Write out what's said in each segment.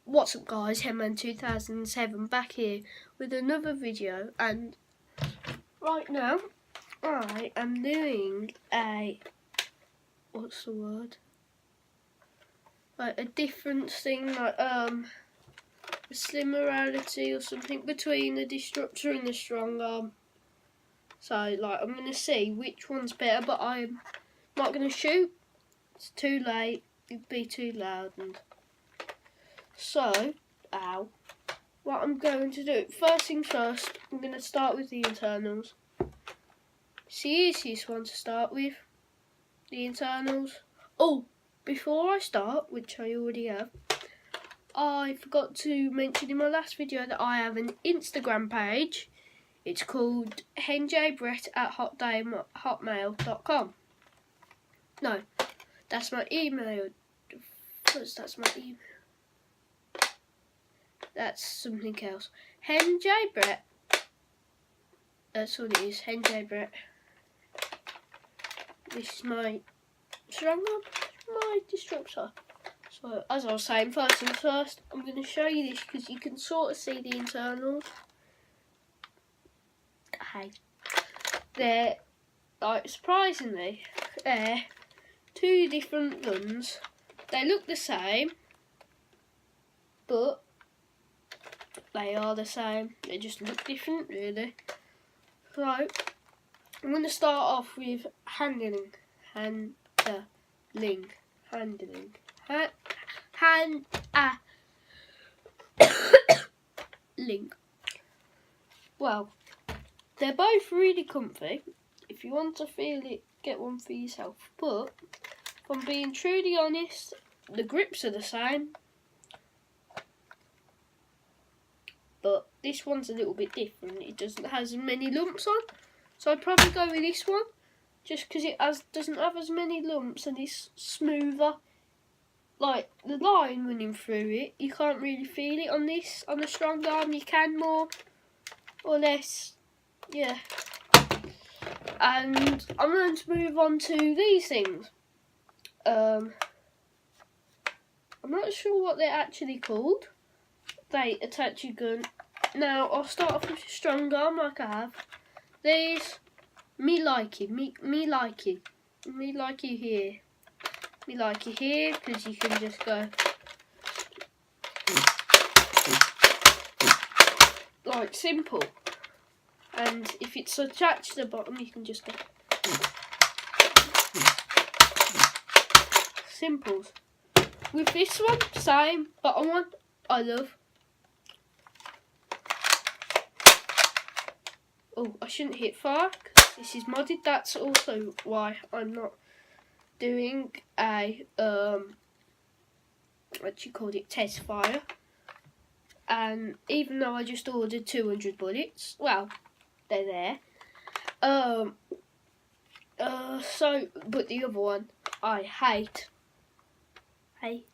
What's up guys, Headman 2007 back here with another video, and right now I am doing a, what's the word, like a different thing, like a similarity or something between the destructor and the strongarm. So like I'm going to see which one's better, but I'm not going to shoot, it's too late, it'd be too loud. And so what I'm going to do, first things first, I'm going to start with the internals. It's the easiest one to start with, the internals. Oh, before I start, which I already have, I forgot to mention in my last video that I have an Instagram page. It's called henjbrett@hotmail.com. No, that's my email. That's my email. That's something else. henjbrett. That's what it is. henjbrett. This is my strongarm, my destructor. So as I was saying, first things first, I'm going to show you this because you can sort of see the internals. Hey, they're like surprisingly, they're two different guns. They look the same, but they are the same. They just look different, really. So I'm going to start off with handling. Link. Well, they're both really comfy. If you want to feel it, get one for yourself. But if I'm being truly honest, the grips are the same, but this one's a little bit different. It doesn't have as many lumps on, so I'd probably go with this one, just because it doesn't have as many lumps and it's smoother. Like the line running through it, you can't really feel it on this. On the strongarm, you can more or less, yeah. And I'm going to move on to these things. I'm not sure what they're actually called. They attach your gun. Now I'll start off with the strongarm like I have. These, me like you here. Me like you here because you can just go like simple. And if it's attached to the bottom, you can just go simples. With this one, same bottom one, I love. Oh, I shouldn't hit fire because this is modded. That's also why I'm not doing a what you called it, test fire. And even though I just ordered 200 bullets, well, they're there. So, but the other one I hate. Hey,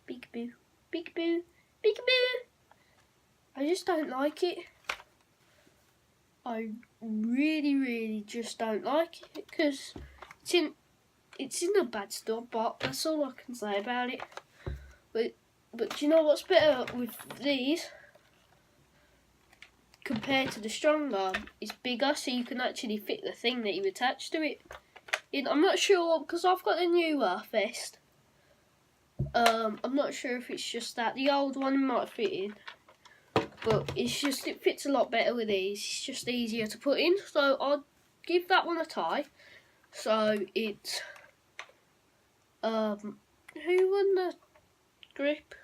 big boo, big boo, big boo. I just don't like it. I really just don't like it because it's in a bad spot. That's all I can say about it. But do you know what's better with these compared to the strongarm? It's bigger, so you can actually fit the thing that you attach to it. I'm not sure because I've got the newer vest. I'm not sure if it's just that. The old one might fit in, but it fits a lot better with these. It's just easier to put in, so I'll give that one a try. So it's who won the grip?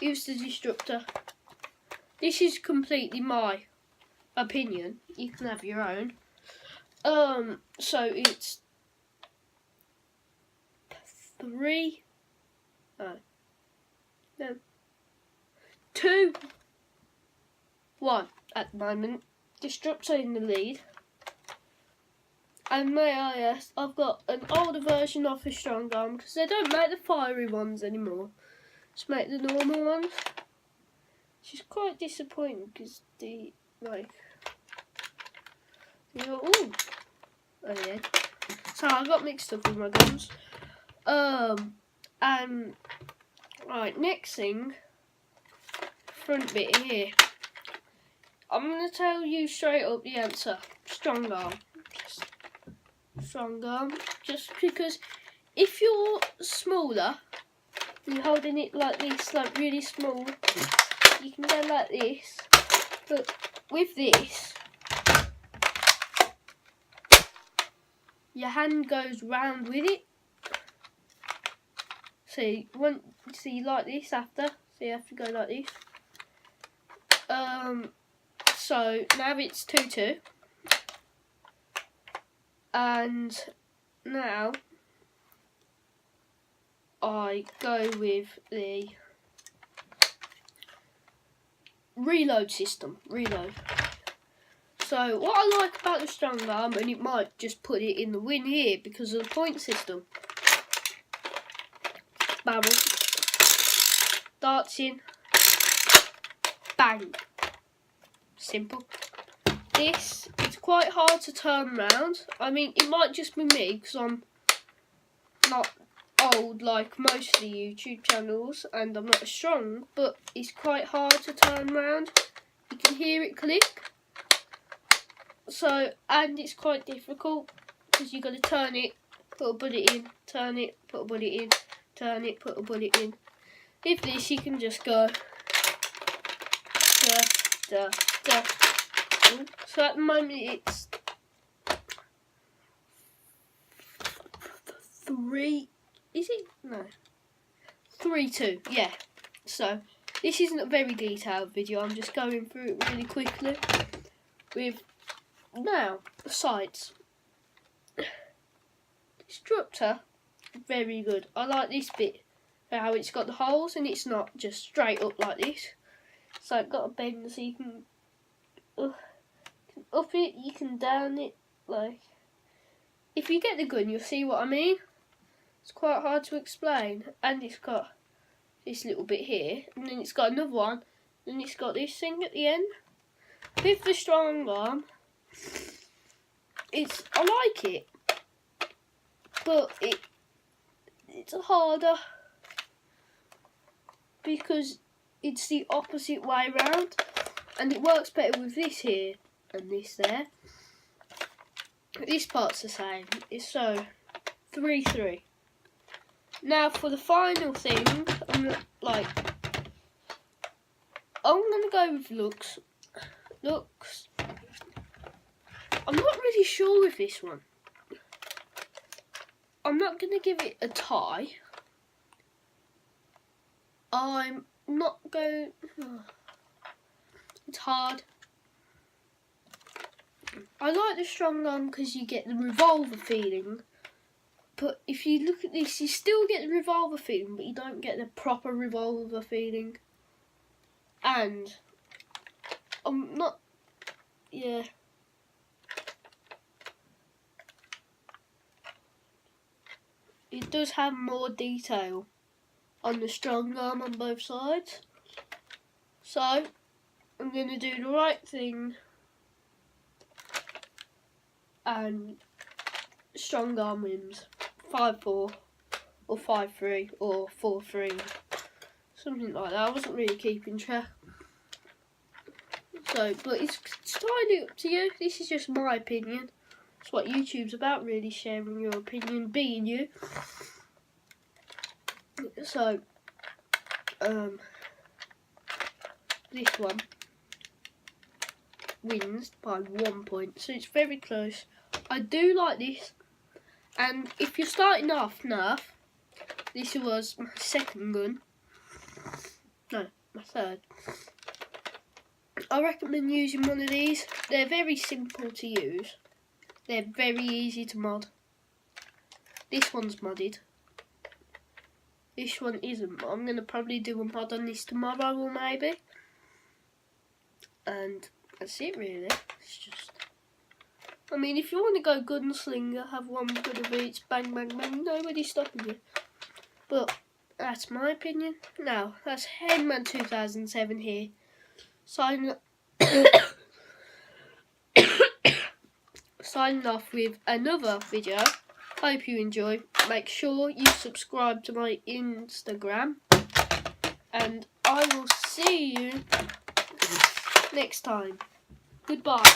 Use the destructor. This is completely my opinion. You can have your own. So it's 3. No. 2. 1 at the moment. Destructor in the lead. And may I ask, I've got an older version of the strongarm because they don't make the fiery ones anymore. Just make the normal ones. Which is quite disappointing because ooh. Oh yeah. So I got mixed up with my guns. And right, next thing, front bit here. I'm going to tell you straight up the answer. Strong arm. Strong arm. Just because if you're smaller, you're holding it like this, like really small, you can go like this. But with this, your hand goes round with it. See, like this after. So you have to go like this. So now it's 2-2. And now I go with the reload system. Reload. So what I like about the strong arm, and it might just put it in the win here because of the point system. Barrel. Darts in. Bang. Simple. This, it's quite hard to turn round. I mean, it might just be me because I'm not old like most of the YouTube channels and I'm not as strong, but it's quite hard to turn round. You can hear it click. So, and it's quite difficult because you've got to turn it, put a bullet in, turn it, put a bullet in, turn it, put a bullet in. With this, you can just go da, da, da. So at the moment it's 3. Is it? No. 3-2. Yeah. So this isn't a very detailed video. I'm just going through it really quickly. With now the sides. Destructor, very good. I like this bit, how it's got the holes and it's not just straight up like this. So it's got a bend so you can up it, you can down it. Like, if you get the gun, you'll see what I mean. It's quite hard to explain. And it's got this little bit here, and then it's got another one, and it's got this thing at the end. With the strong arm, I like it, but it's harder because it's the opposite way round, and it works better with this here and this there. This part's the same. It's so 3-3. Now for the final thing, I'm gonna go with looks. Looks. I'm not really sure with this one. I'm not gonna give it a tie. I'm not going. It's hard. I like the strong arm because you get the revolver feeling. But if you look at this, you still get the revolver feeling, but you don't get the proper revolver feeling. And I'm not. Yeah. It does have more detail on the strong arm on both sides. So I'm going to do the right thing and strong arm wins 5-4 or 5-3 or 4-3, something like that. I wasn't really keeping track. So, but it's entirely up to you. This is just my opinion. It's what YouTube's about, really sharing your opinion, being you. So, this one wins by 1 point, so it's very close. I do like this, and if you're starting off Nerf, this was my second gun. No, my third. I recommend using one of these. They're very simple to use. They're very easy to mod. This one's modded. This one isn't. I'm going to probably do a mod on this tomorrow or maybe. And that's it really. It's just, I mean, if you want to go gunslinger, have one good of each, bang bang bang, nobody's stopping you. But that's my opinion. Now, that's Headman 2007 here. Signing off with another video. Hope you enjoy. Make sure you subscribe to my Instagram, and I will see see you next time. Goodbye.